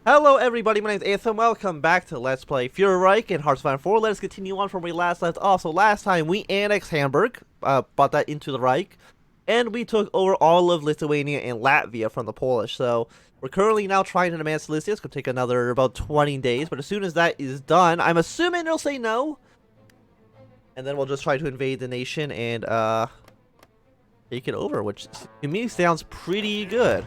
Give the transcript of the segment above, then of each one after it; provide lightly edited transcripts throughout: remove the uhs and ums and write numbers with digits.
Hello everybody, my name is Ep.7. Welcome back to Let's Play Fuhrerreich in HOI4. Let us continue on from where we last left off. So last time we annexed Hamburg, brought that into the Reich, and we took over all of Lithuania and Latvia from the Polish. So we're currently now trying to demand Silesia. It's going to take another about 20 days, but as soon as that is done, I'm assuming they'll say no. And then we'll just try to invade the nation and take it over, which to me sounds pretty good.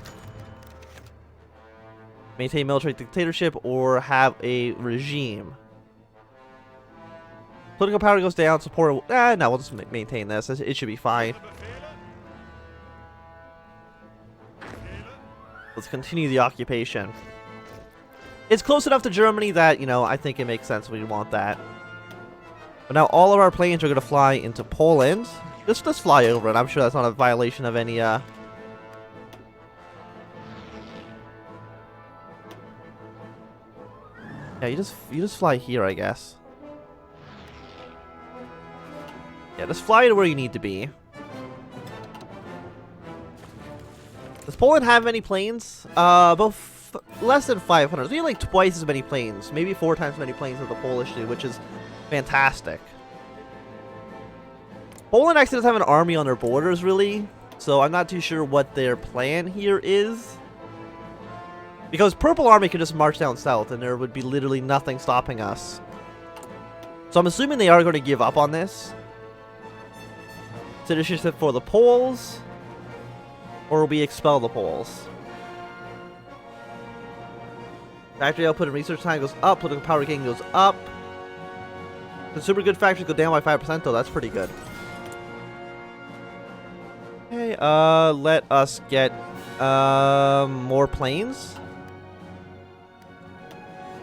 Maintain military dictatorship or have a regime. Political power goes down. Support. No, we'll just maintain this. It should be fine. Let's continue the occupation. It's close enough to Germany that, you know, I think it makes sense we want that. But now all of our planes are going to fly into Poland. Just fly over it. I'm sure that's not a violation of any, Yeah, you just fly here, I guess. Yeah, just fly to where you need to be. Does Poland have any planes? About less than 500. We have like twice as many planes, maybe 4 times as many planes as the Polish do, which is fantastic. Poland actually doesn't have an army on their borders, really, so I'm not too sure what their plan here is. Because Purple Army could just march down south and there would be literally nothing stopping us. So I'm assuming they are going to give up on this. Citizenship for the Poles. Or we expel the Poles. Factory output and research time goes up. Political power gain goes up. Consumer good factories go down by 5% though. That's pretty good. Okay, let us get more planes.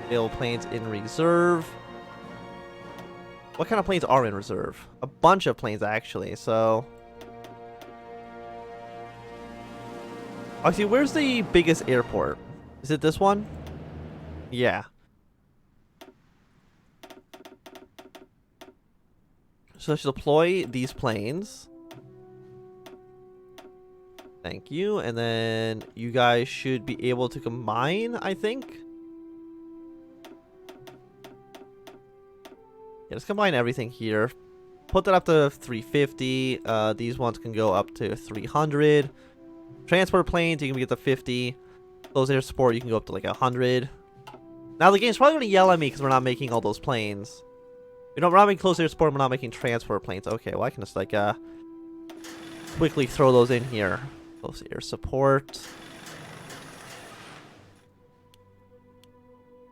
Available planes in reserve. What kind of planes are in reserve? A bunch of planes, actually, so... Actually, where's the biggest airport? Is it this one? Yeah. So let's deploy these planes. Thank you. And then you guys should be able to combine, I think. Yeah, let's combine everything here. Put that up to 350. These ones can go up to 300. Transport planes, you can get to 50. Close air support, you can go up to like 100. Now the game's probably going to yell at me because we're not making all those planes. You know, we're not making close air support, we're not making transport planes. Okay, well I can just like quickly throw those in here. Close air support.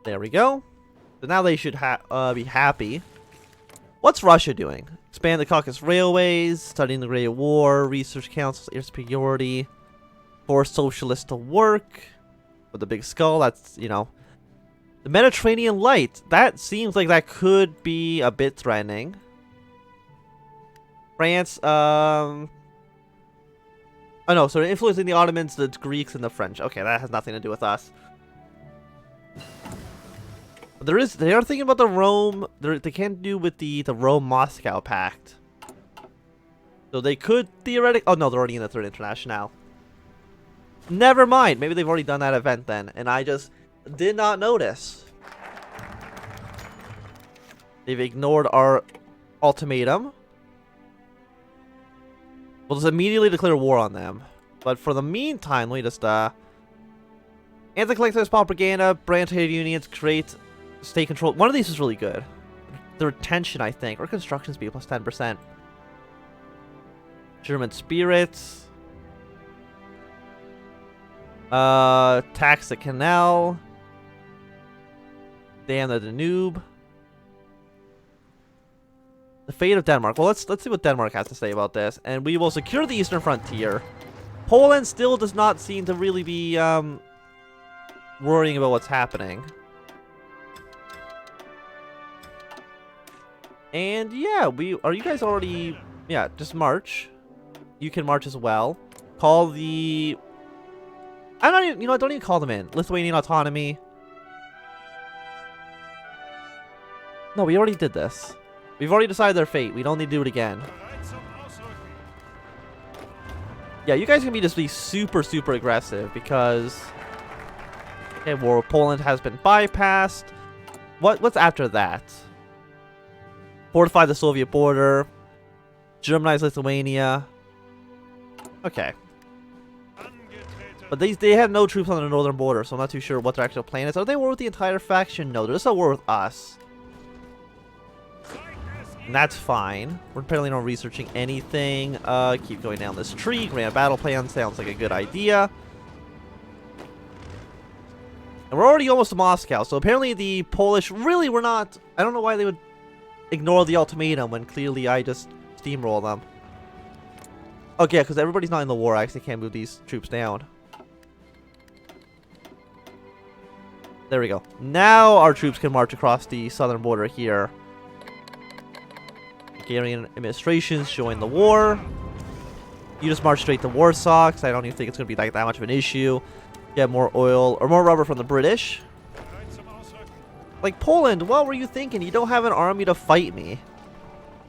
There we go. So now they should be happy. What's Russia doing? Expand the Caucasus railways, studying the Great War, research councils, air superiority, force socialists to work. With the big skull, that's, you know. The Mediterranean Light, that seems like that could be a bit threatening. France, oh no, so they're influencing the Ottomans, the Greeks, and the French. Okay, that has nothing to do with us. They are thinking about the Rome. They can't do with the Rome-Moscow Pact. So they could theoretically. Oh no, they're already in the Third International. Never mind. Maybe they've already done that event then, and I just did not notice. They've ignored our ultimatum. We'll just immediately declare war on them. But for the meantime, let me just anti-collectivist propaganda, brand trade unions, create. State control. One of these is really good. The retention, I think, or construction speed plus 10%. German spirits. Tax the canal. Damn the Danube. The fate of Denmark. Well, let's see what Denmark has to say about this, and we will secure the eastern frontier. Poland still does not seem to really be worrying about what's happening. And yeah, are you guys already? Yeah, just march. You can march as well. Call the. I'm not even. You know, don't even call them in. Lithuanian autonomy. No, we already did this. We've already decided their fate. We don't need to do it again. Yeah, you guys can just be super aggressive because Okay, War with Poland has been bypassed. What's after that? Fortify the Soviet border. Germanize Lithuania. Okay. But they have no troops on the northern border, so I'm not too sure what their actual plan is. Are they at war with the entire faction? No, they're just at war with us. And that's fine. We're apparently not researching anything. Keep going down this tree. Grand battle plan sounds like a good idea. And we're already almost to Moscow, so apparently the Polish really were not... I don't know why they would ignore the ultimatum when clearly I just steamroll them. Okay, because everybody's not in the war. I actually can't move these troops down. There we go. Now our troops can march across the southern border here. Hungarian administrations join the war. You just march straight to Warsaw, because I don't even think it's going to be like that much of an issue. Get more oil, or more rubber from the British. Like, Poland, what were you thinking? You don't have an army to fight me.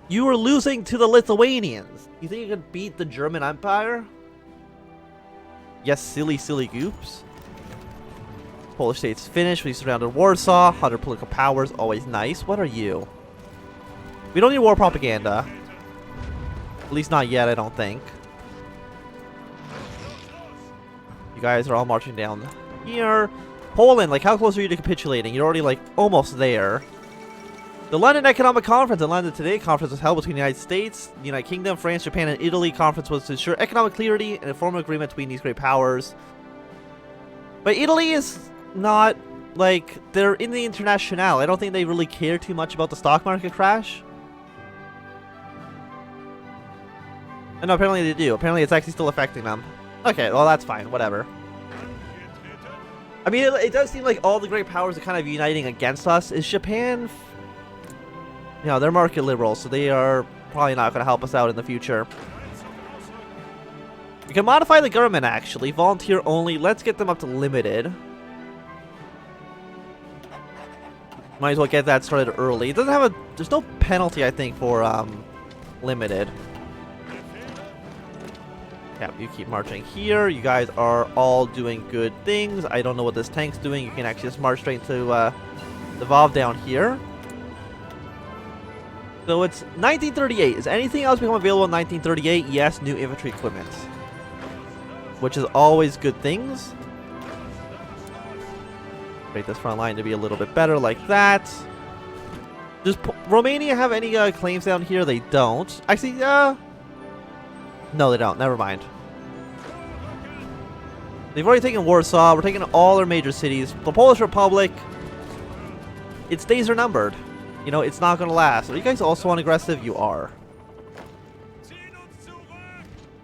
You were losing to the Lithuanians. You think you could beat the German Empire? Yes, silly, silly goops. Polish state's finished. We surrounded Warsaw. 100 political powers, always nice. What are you? We don't need war propaganda. At least not yet, I don't think. You guys are all marching down here. Poland, like, how close are you to capitulating? You're already, like, almost there. The London Economic Conference and London Today Conference was held between the United States, the United Kingdom, France, Japan, and Italy. Conference was to ensure economic clarity and a formal agreement between these great powers. But Italy is not, like, they're in the Internationale. I don't think they really care too much about the stock market crash. And no, apparently they do. Apparently it's actually still affecting them. Okay, well, that's fine. Whatever. I mean, it does seem like all the great powers are kind of uniting against us. Is Japan... You know, they're market liberals, so they are probably not going to help us out in the future. We can modify the government, actually. Volunteer only. Let's get them up to limited. Might as well get that started early. It doesn't have a... There's no penalty, I think, for limited. Yeah, you keep marching here. You guys are all doing good things. I don't know what this tank's doing. You can actually just march straight to the Vov down here. So it's 1938. Is anything else become available in 1938? Yes, new infantry equipment. Which is always good things. Make this front line to be a little bit better like that. Does Romania have any claims down here? They don't. Actually, no, they don't. Never mind. They've already taken Warsaw. We're taking all their major cities. The Polish Republic, its days are numbered. You know, it's not going to last. Are you guys also on aggressive? You are.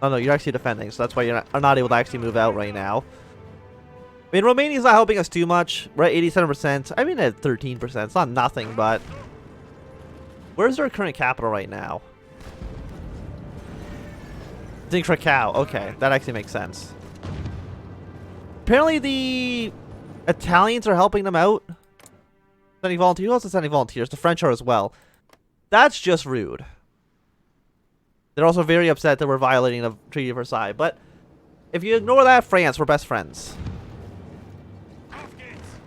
Oh, no, you're actually defending, so that's why you're not able to actually move out right now. I mean, Romania's not helping us too much. We're at 87%. I mean, at 13%. It's not nothing, but... Where's our current capital right now? It's in Krakow. Okay, that actually makes sense. Apparently, the Italians are helping them out. Sending volunteers. Who else is sending volunteers? The French are as well. That's just rude. They're also very upset that we're violating the Treaty of Versailles. But if you ignore that, France, we're best friends.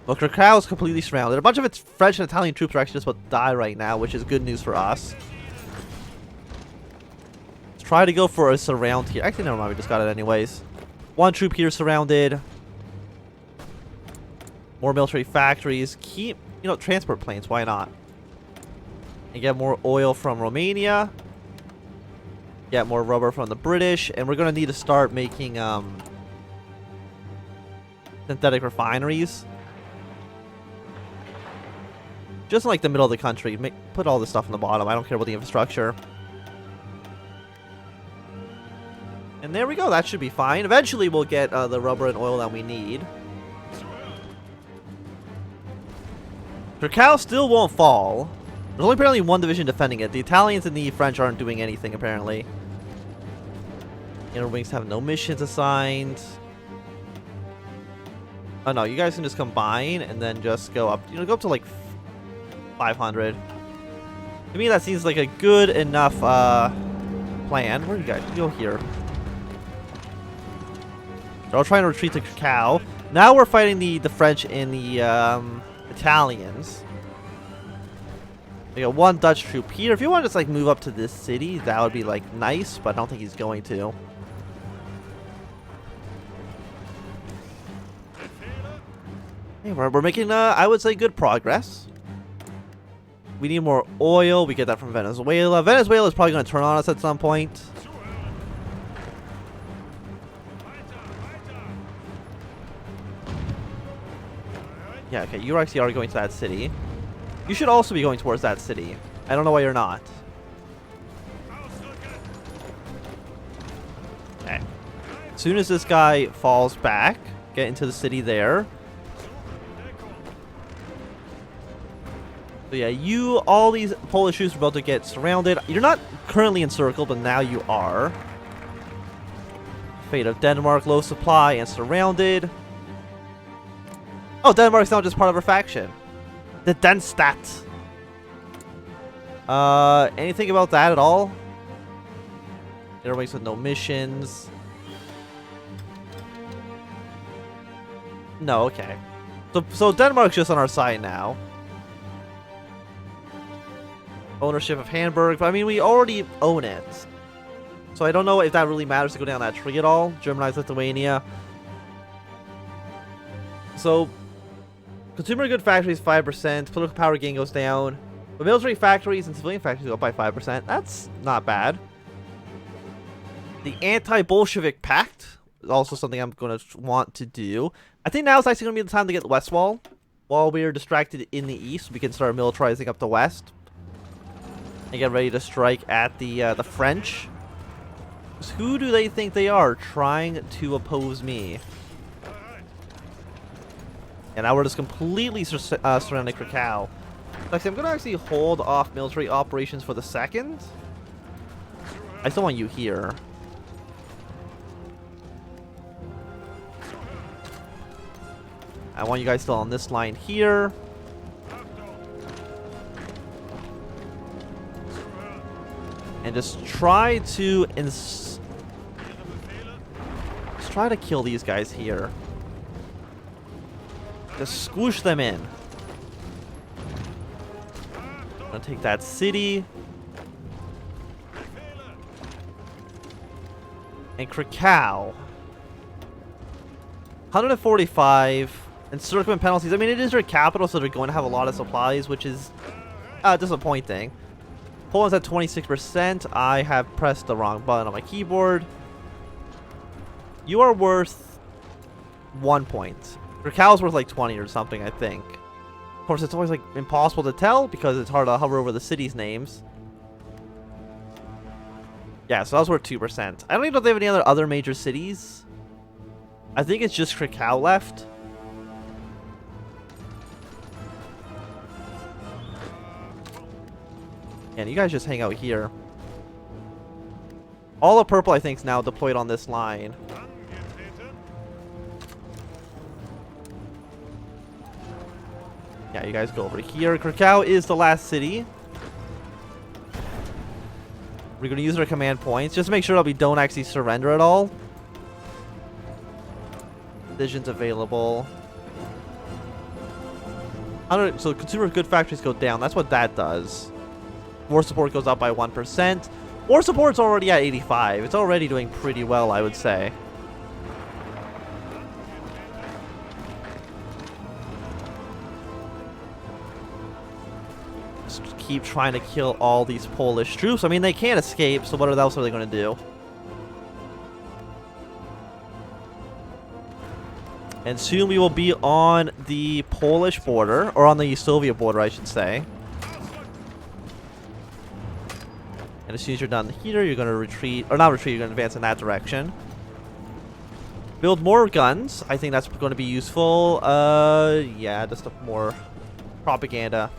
Well, Krakow is completely surrounded. A bunch of its French and Italian troops are actually just about to die right now, which is good news for us. Let's try to go for a surround here. Actually, never mind. We just got it anyways. One troop here surrounded. More military factories. Keep, you know, transport planes. Why not? And get more oil from Romania. Get more rubber from the British. And we're going to need to start making synthetic refineries. Just in, like, the middle of the country. Put all this stuff on the bottom. I don't care about the infrastructure. And there we go. That should be fine. Eventually, we'll get the rubber and oil that we need. Krakow still won't fall. There's only apparently one division defending it. The Italians and the French aren't doing anything, apparently. Inner wings have no missions assigned. Oh, no. You guys can just combine and then just go up. You know, go up to, like, 500. To me, that seems like a good enough plan. Where are you guys? Go here. They're all trying to retreat to Krakow. Now we're fighting the French and the Italians. We got one Dutch troop here. If you want to just like move up to this city, that would be like nice, but I don't think he's going to. Hey, we're making, I would say, good progress. We need more oil. We get that from Venezuela. Venezuela is probably going to turn on us at some point. Yeah, okay, you actually are going to that city. You should also be going towards that city. I don't know why you're not. Okay. As soon as this guy falls back, get into the city there. So yeah, all these Polish troops are about to get surrounded. You're not currently encircled, but now you are. Fate of Denmark, low supply and surrounded. Oh, Denmark's now just part of our faction. The Denstat. Anything about that at all? Everybody's with no missions. No, okay. So Denmark's just on our side now. Ownership of Hamburg, but I mean, we already own it. So I don't know if that really matters to go down that tree at all. Germanize Lithuania. So, consumer good factories 5%, political power gain goes down. But military factories and civilian factories go up by 5%. That's not bad. The anti-Bolshevik pact is also something I'm going to want to do. I think now is actually going to be the time to get the West Wall. While we are distracted in the east, we can start militarizing up the west. And get ready to strike at the French. Who do they think they are trying to oppose me? And now we're just completely surrounding Krakow. Actually, I'm going to actually hold off military operations for the second. I still want you here. I want you guys still on this line here. And just try to kill these guys here. Just squish them in. I'm gonna take that city. And Krakow. 145. Encirclement penalties. I mean, it is their capital, so they're going to have a lot of supplies, which is disappointing. Poland's at 26%. I have pressed the wrong button on my keyboard. You are worth 1 point. Krakow's worth like 20 or something, I think. Of course, it's always like impossible to tell because it's hard to hover over the cities' names. Yeah, so that was worth 2%. I don't even know if they have any other major cities. I think it's just Krakow left. And you guys just hang out here. All the purple, I think, is now deployed on this line. Yeah, you guys go over here. Krakow is the last city. We're going to use our command points. Just to make sure that we don't actually surrender at all. Visions available. So consumer good factories go down. That's what that does. War support goes up by 1%. War support's already at 85. It's already doing pretty well, I would say. Just keep trying to kill all these Polish troops. I mean, they can't escape, so what else are they going to do? And soon we will be on the Polish border, or on the Soviet border, I should say. And as soon as you're done here, you're going to retreat, or not retreat, you're going to advance in that direction. Build more guns. I think that's going to be useful. Yeah, just more propaganda.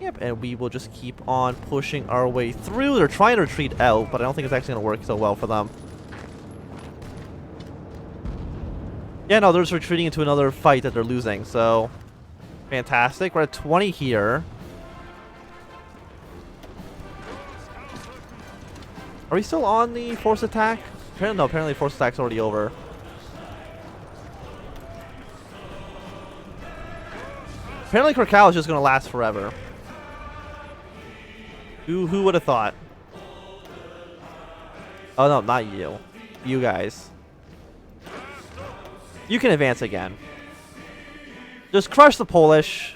Yep, and we will just keep on pushing our way through. They're trying to retreat out, but I don't think it's actually going to work so well for them. Yeah, no, they're just retreating into another fight that they're losing, so fantastic. We're at 20 here. Are we still on the force attack? Apparently, no, apparently force attack's already over. Apparently Krakow is just going to last forever. Who would have thought? Oh no, not you. You guys. You can advance again. Just crush the Polish.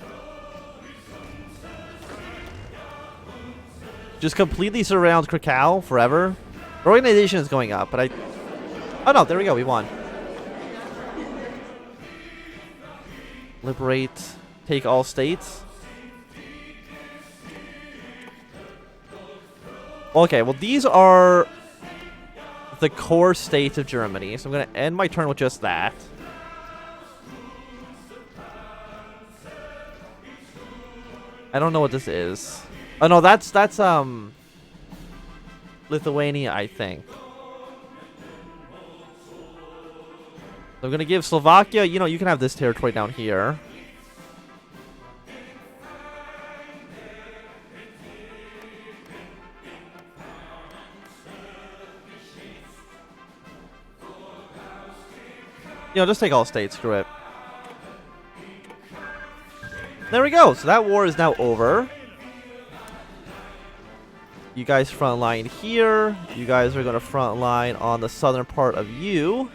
Just completely surround Krakow forever. The organization is going up, but oh no, there we go, we won. Liberate, take all states. Okay, well these are the core states of Germany, so I'm going to end my turn with just that. I don't know what this is. Oh no, that's Lithuania, I think. So I'm going to give Slovakia, you know, you can have this territory down here. You know, just take all states, screw it. There we go. So that war is now over. You guys front line here. You guys are going to front line on the southern part of you.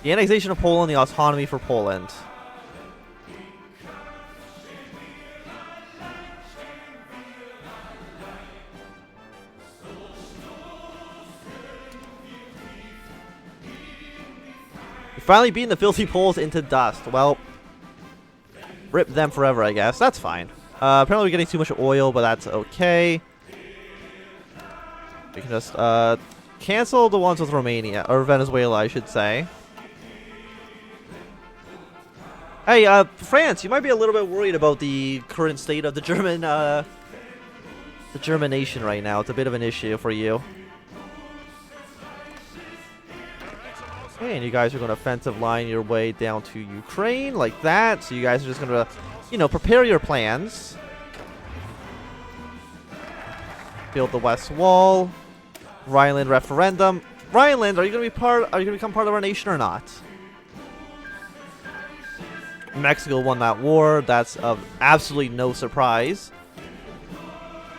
The annexation of Poland, the autonomy for Poland. Finally beating the filthy Poles into dust. Well, rip them forever, I guess. That's fine. Apparently we're getting too much oil, but that's okay. We can just cancel the ones with Romania, or Venezuela, I should say. Hey, France, you might be a little bit worried about the current state of the German nation right now. It's a bit of an issue for you. Okay, and you guys are going to offensive line your way down to Ukraine like that. So you guys are just going to, you know, prepare your plans. Build the West Wall. Rhineland referendum. Rhineland, are you going to be part? Are you going to become part of our nation or not? Mexico won that war. That's of absolutely no surprise.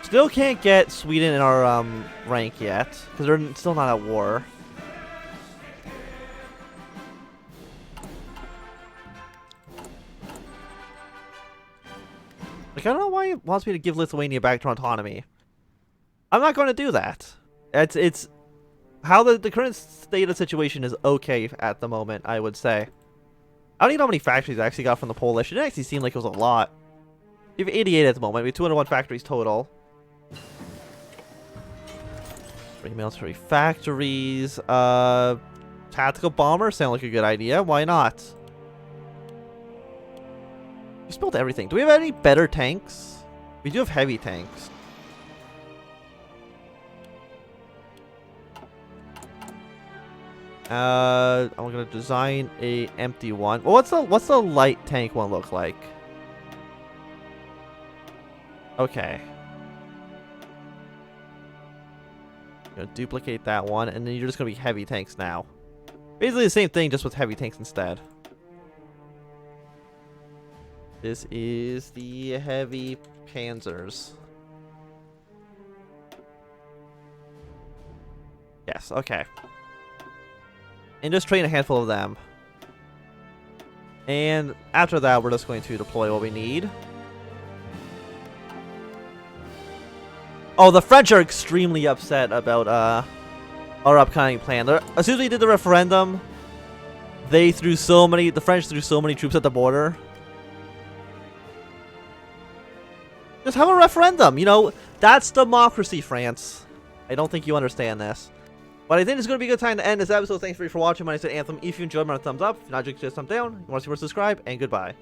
Still can't get Sweden in our rank yet because they're still not at war. Like, I don't know why he wants me to give Lithuania back to autonomy. I'm not going to do that. It's how the current state of situation is okay at the moment, I would say. I don't even know how many factories I actually got from the Polish. It didn't actually seem like it was a lot. We have 88 at the moment. We have 201 factories total. 3 military factories. Tactical bomber sound like a good idea. Why not? We built everything. Do we have any better tanks? We do have heavy tanks. I'm gonna design a empty one. Well, what's the light tank one look like? Okay. I'm gonna duplicate that one, and then you're just gonna be heavy tanks now. Basically the same thing, just with heavy tanks instead. This is the heavy panzers. Yes, okay. And just train a handful of them. And after that, we're just going to deploy what we need. Oh, the French are extremely upset about our upcoming plan. As soon as we did the referendum, the French threw so many troops at the border. Just have a referendum, you know, that's democracy, France. I don't think you understand this. But I think it's going to be a good time to end this episode. Thanks for watching. My name is Anthem. If you enjoyed, my thumbs up. If not, just thumbs down. If you want to see more, subscribe, and goodbye.